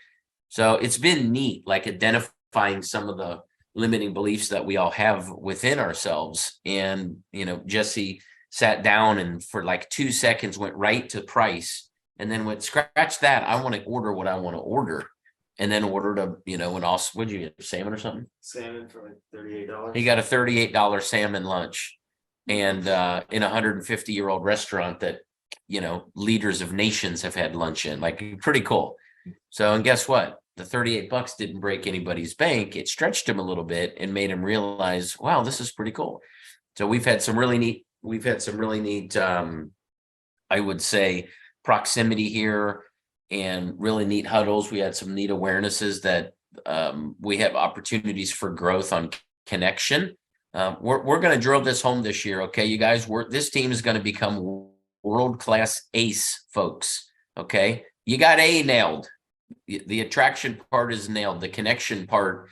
Speaker 8: So it's been neat, like identifying some of the limiting beliefs that we all have within ourselves. And, Jesse sat down and for like 2 seconds went right to price and then went, scratch that. I want to order what I want to order. And then ordered an also, what'd you get, salmon or something?
Speaker 9: Salmon for like $38.
Speaker 8: He got a $38 salmon lunch, and in a 150-year-old restaurant that, leaders of nations have had lunch in, like pretty cool. So, and guess what? The $38 didn't break anybody's bank. It stretched him a little bit and made him realize, wow, this is pretty cool. So we've had some really neat, I would say, proximity here. And really neat huddles. We had some neat awarenesses that we have opportunities for growth on connection. We're going to drill this home this year, okay, you guys? This team is going to become world-class ace, folks. Okay, you got A nailed. The attraction part is nailed. The connection part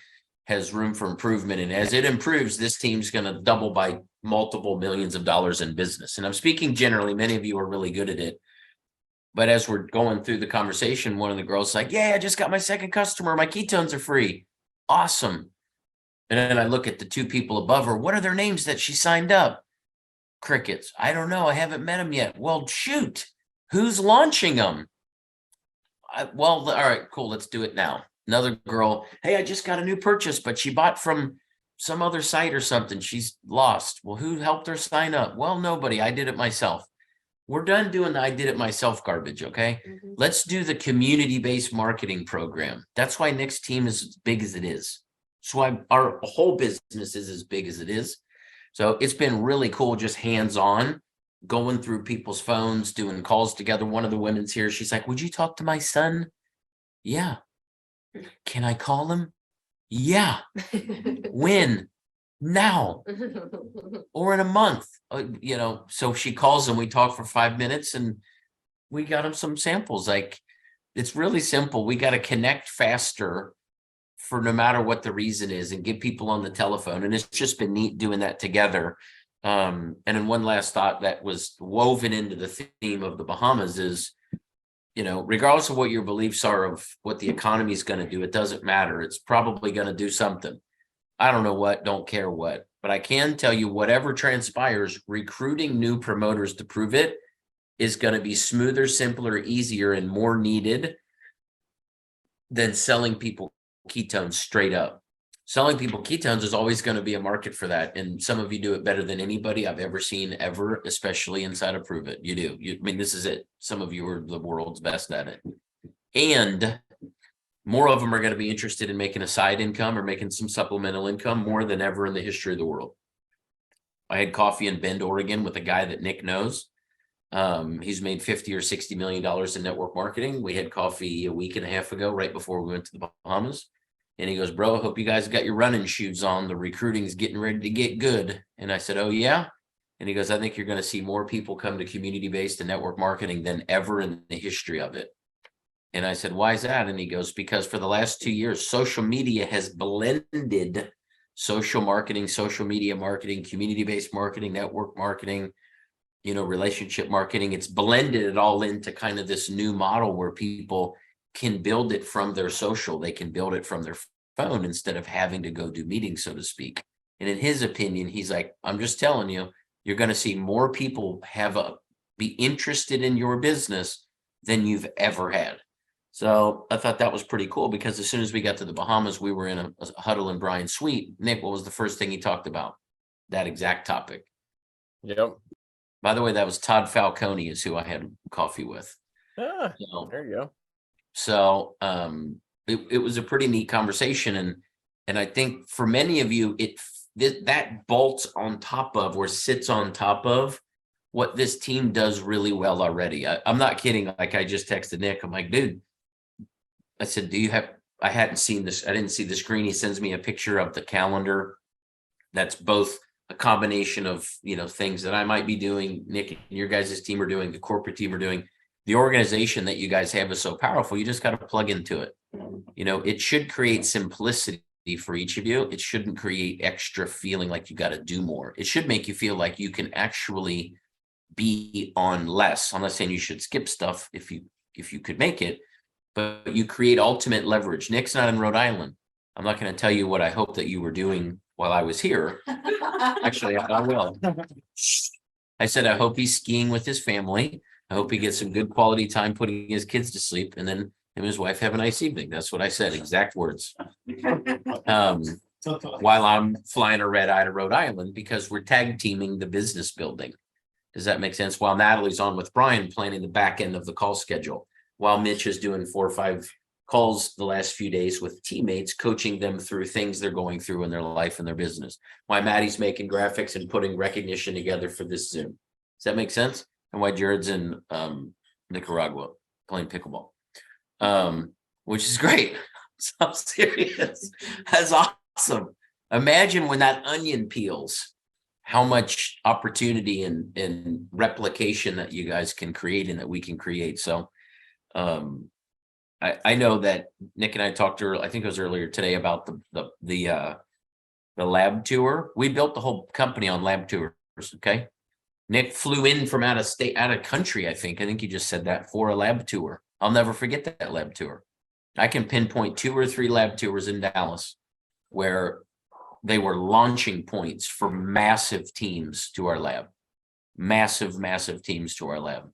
Speaker 8: has room for improvement, and as it improves, this team's going to double by multiple millions of dollars in business. And I'm speaking generally. Many of you are really good at it. But as we're going through the conversation, one of the girls is like, yeah, I just got my second customer. My ketones are free. Awesome. And then I look at the two people above her. What are their names that she signed up? Crickets. I don't know. I haven't met them yet. Well, shoot. Who's launching them? All right, cool. Let's do it now. Another girl. Hey, I just got a new purchase, but she bought from some other site or something. She's lost. Well, who helped her sign up? Well, nobody. I did it myself. We're done doing the I did it myself garbage, okay? Mm-hmm. Let's do the community-based marketing program. That's why Nick's team is as big as it is. That's why our whole business is as big as it is. So it's been really cool, just hands-on, going through people's phones, doing calls together. One of the women's here, she's like, would you talk to my son? Yeah. Can I call him? Yeah. When? Now or in a month, so she calls and we talk for 5 minutes and we got them some samples. Like, it's really simple. We got to connect faster for no matter what the reason is and get people on the telephone. And it's just been neat doing that together. And then one last thought that was woven into the theme of the Bahamas is regardless of what your beliefs are of what the economy is going to do, it doesn't matter. It's probably going to do something. I don't know what, don't care what, but I can tell you whatever transpires, recruiting new promoters to prove it is going to be smoother, simpler, easier, and more needed than selling people ketones straight up. Selling people ketones is always going to be a market for that. And some of you do it better than anybody I've ever seen ever, especially inside of Prove It. You do. I mean, this is it. Some of you are the world's best at it. And more of them are going to be interested in making a side income or making some supplemental income more than ever in the history of the world. I had coffee in Bend, Oregon with a guy that Nick knows. He's made $50 or $60 million in network marketing. We had coffee a week and a half ago, right before we went to the Bahamas. And he goes, bro, I hope you guys got your running shoes on. The recruiting's getting ready to get good. And I said, oh, yeah. And he goes, I think you're going to see more people come to community-based and network marketing than ever in the history of it. And I said, why is that? And he goes, because for the last 2 years, social media has blended social marketing, social media marketing, community-based marketing, network marketing, relationship marketing. It's blended it all into kind of this new model where people can build it from their social. They can build it from their phone instead of having to go do meetings, so to speak. And in his opinion, he's like, I'm just telling you, you're going to see more people be interested in your business than you've ever had. So I thought that was pretty cool because as soon as we got to the Bahamas, we were in a huddle in Brian's suite. Nick, what was the first thing he talked about? That exact topic.
Speaker 2: Yep.
Speaker 8: By the way, that was Todd Falcone is who I had coffee with.
Speaker 2: There you go.
Speaker 8: So it was a pretty neat conversation. And I think for many of you, that bolts on top of or sits on top of what this team does really well already. I'm not kidding. Like I just texted Nick. I'm like, dude, I said, I hadn't seen this. I didn't see the screen. He sends me a picture of the calendar. That's both a combination of, things that I might be doing, Nick and your guys' team are doing, the corporate team are doing. The organization that you guys have is so powerful. You just got to plug into it. It should create simplicity for each of you. It shouldn't create extra feeling like you got to do more. It should make you feel like you can actually be on less. I'm not saying you should skip stuff if you could make it, but you create ultimate leverage. Nick's not in Rhode Island. I'm not going to tell you what I hope that you were doing while I was here. Actually, I will. I said, I hope he's skiing with his family. I hope he gets some good quality time putting his kids to sleep. And then him and his wife have a nice evening. That's what I said. Exact words. While I'm flying a red eye to Rhode Island because we're tag teaming the business building. Does that make sense? While Natalie's on with Brian planning the back end of the call schedule. While Mitch is doing 4 or 5 calls the last few days with teammates, coaching them through things they're going through in their life and their business. Why Maddie's making graphics and putting recognition together for this Zoom. Does that make sense? And why Jared's in Nicaragua playing pickleball, which is great. So I'm serious. That's awesome. Imagine when that onion peels, how much opportunity and replication that you guys can create and that we can create. So I know that Nick and I talked to, I think it was earlier today, about the lab tour. We built the whole company on lab tours. Okay. Nick flew in from out of country. I think he just said that for a lab tour. I'll never forget that lab tour. I can pinpoint 2 or 3 lab tours in Dallas where they were launching points for massive teams to our lab, massive teams to our lab.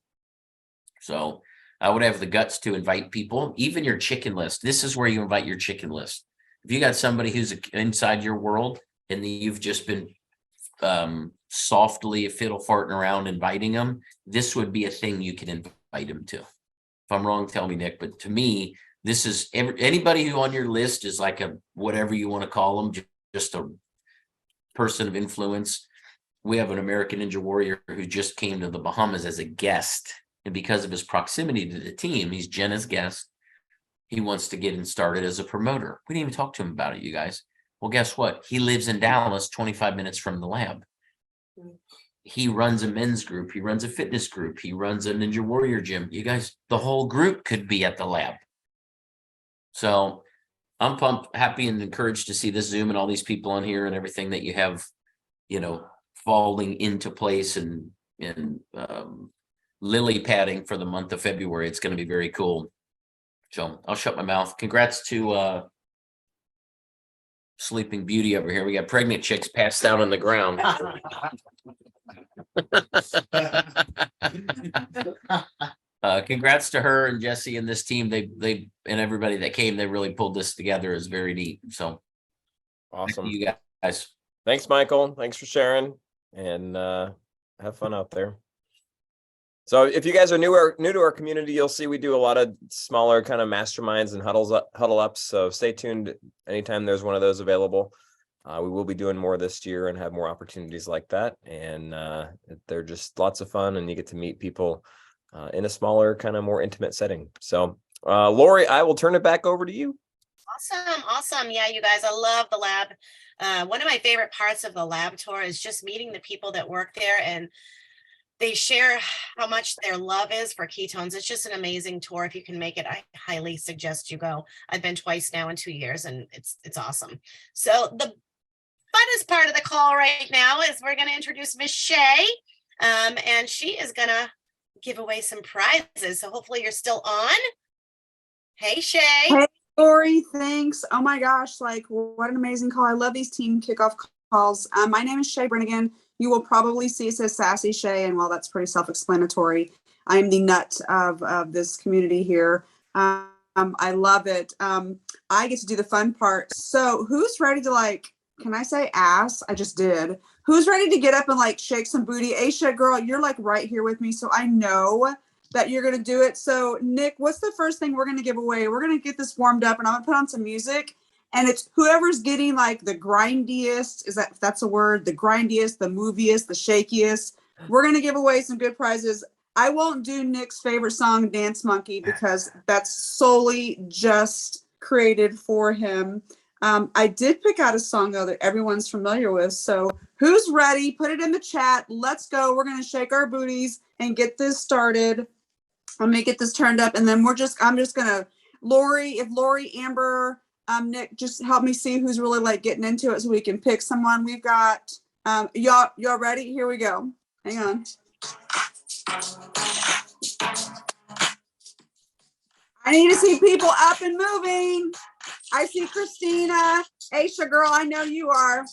Speaker 8: So I would have the guts to invite people, even your chicken list. This is where you invite your chicken list. If you got somebody who's inside your world and you've just been softly fiddle farting around inviting them, this would be a thing you can invite them to. If I'm wrong, tell me, Nick, but to me, this is anybody who on your list is like a, whatever you want to call them, just a person of influence. We have an American Ninja Warrior who just came to the Bahamas as a guest. And because of his proximity to the team, he's Jenna's guest. He wants to get started as a promoter. We didn't even talk to him about it, you guys. Well, guess what? He lives in Dallas, 25 minutes from the lab. He runs a men's group. He runs a fitness group. He runs a Ninja Warrior gym. You guys, the whole group could be at the lab. So I'm pumped, happy, and encouraged to see this Zoom and all these people on here and everything that you have, falling into place and lily padding for the month of February. It's going to be very cool. So I'll shut my mouth. Congrats to Sleeping Beauty over here. We got pregnant chicks passed out on the ground. Congrats to her and Jesse and this team. They and everybody that came. They really pulled this together. It's very neat. So
Speaker 2: Awesome.
Speaker 8: you guys.
Speaker 2: Thanks, Michael. Thanks for sharing, and have fun out there. So if you guys are new to our community, you'll see we do a lot of smaller kind of masterminds and huddle ups. So stay tuned anytime there's one of those available. We will be doing more this year and have more opportunities like that. And they're just lots of fun, and you get to meet people in a smaller, kind of more intimate setting. So Lori, I will turn it back over to you.
Speaker 1: Awesome. Yeah, you guys, I love the lab. One of my favorite parts of the lab tour is just meeting the people that work there, and they share how much their love is for ketones. It's just an amazing tour. If you can make it, I highly suggest you go. I've been twice now in 2 years, and it's awesome. So the funnest part of the call right now is we're going to introduce Miss Shay, and she is going to give away some prizes. So hopefully you're still on. Hey, Shay.
Speaker 9: Hey, Lori, thanks. Oh my gosh, like what an amazing call. I love these team kickoff calls. My name is Shay Brennigan. You will probably see it says Sassy Shay, and well, that's pretty self-explanatory. I'm the nut of this community here. I love it. I get to do the fun part. So who's ready to, like, can I say ass? I just did. Who's ready to get up and like shake some booty? Aisha, girl, you're like right here with me, so I know that you're going to do it. So Nick, what's the first thing we're going to give away? We're going to get this warmed up, and I'm going to put on some music, and it's whoever's getting like the grindiest, that's a word, the grindiest, the moviest, the shakiest. We're going to give away some good prizes. I won't do Nick's favorite song, Dance Monkey, because that's solely just created for him. I did pick out a song though that everyone's familiar with. So who's ready? Put it in the chat. Let's go. We're going to shake our booties and get this started. Let me get this turned up, and then I'm just gonna, Lori, Amber, Nick, just help me see who's really like getting into it so we can pick someone. We've got y'all ready? Here we go. Hang on. I need to see people up and moving. I see Christina. Aisha, girl, I know you are.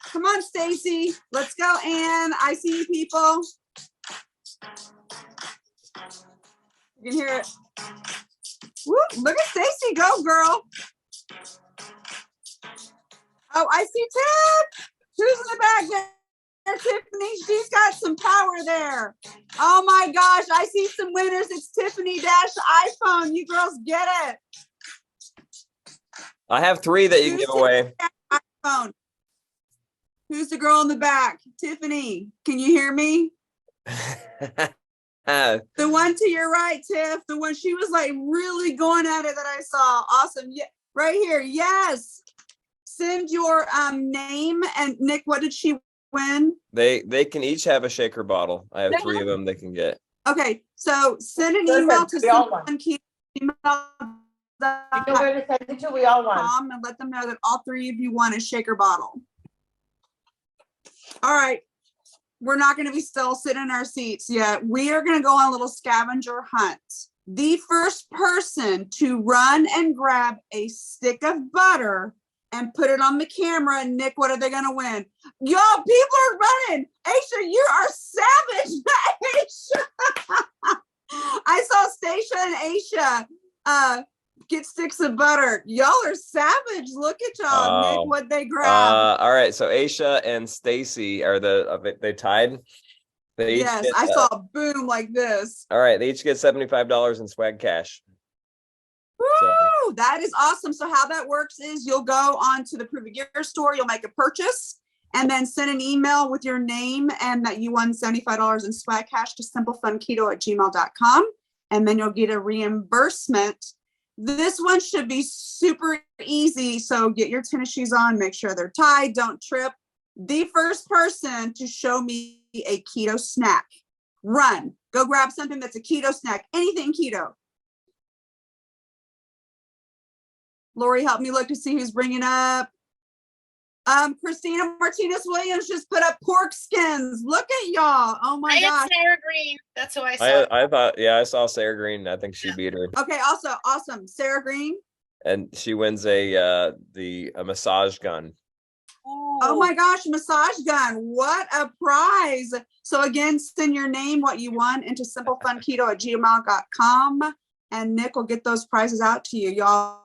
Speaker 9: Come on, Stacy. Let's go, Ann. I see you people. You can hear it. Woo, look at Stacy go, girl. Oh, I see Tiff. Who's in the back there? Tiffany. She's got some power there. Oh my gosh, I see some winners. It's Tiffany Dash iPhone. You girls get it.
Speaker 2: I have 3 that you can give away.
Speaker 9: iPhone. Who's the girl in the back? Tiffany, can you hear me? The one to your right, Tiff. The one, she was like really going at it that I saw. Awesome. Yeah, right here. Yes. Send your name, and Nick, what did she win?
Speaker 2: They can each have a shaker bottle. I have 3 of them they can get.
Speaker 9: Okay, so send an email to someone.
Speaker 10: We all won.
Speaker 9: And let them know that all 3 of you won a shaker bottle. All right. We're not going to be still sitting in our seats yet. We are going to go on a little scavenger hunt. The first person to run and grab a stick of butter and put it on the camera, Nick, what are they going to win? Y'all, people are running. Aisha, you are savage. Aisha. I saw Stacia and Aisha get sticks of butter. Y'all are savage. Look at y'all. Nick, what they grab.
Speaker 2: All right, so Aisha and Stacy are they tied? They each
Speaker 9: yes,
Speaker 2: get,
Speaker 9: I saw a boom like this.
Speaker 2: All right, they each get $75 in swag cash.
Speaker 9: Woo, so that is awesome. So how that works is you'll go on to the Prove a Gear store, you'll make a purchase, and then send an email with your name and that you won $75 in swag cash to simplefunketo@gmail.com, and then you'll get a reimbursement. This one should be super easy. So get your tennis shoes on, make sure they're tied, don't trip. The first person to show me a keto snack, run, go grab something that's a keto snack, anything keto. Lori, help me look to see who's bringing up. Christina Martinez Williams just put up pork skins. Look at y'all. Oh my
Speaker 1: I
Speaker 9: gosh.
Speaker 1: had Sarah Green. That's who I saw.
Speaker 2: I thought, yeah, I saw Sarah Green. I think she beat her,
Speaker 9: Okay, also awesome. Sarah Green.
Speaker 2: and she wins a massage gun.
Speaker 9: Oh my gosh, massage gun. What a prize. So again, send your name, what you won into simplefunketo@gmail.com, and Nick will get those prizes out to you, y'all.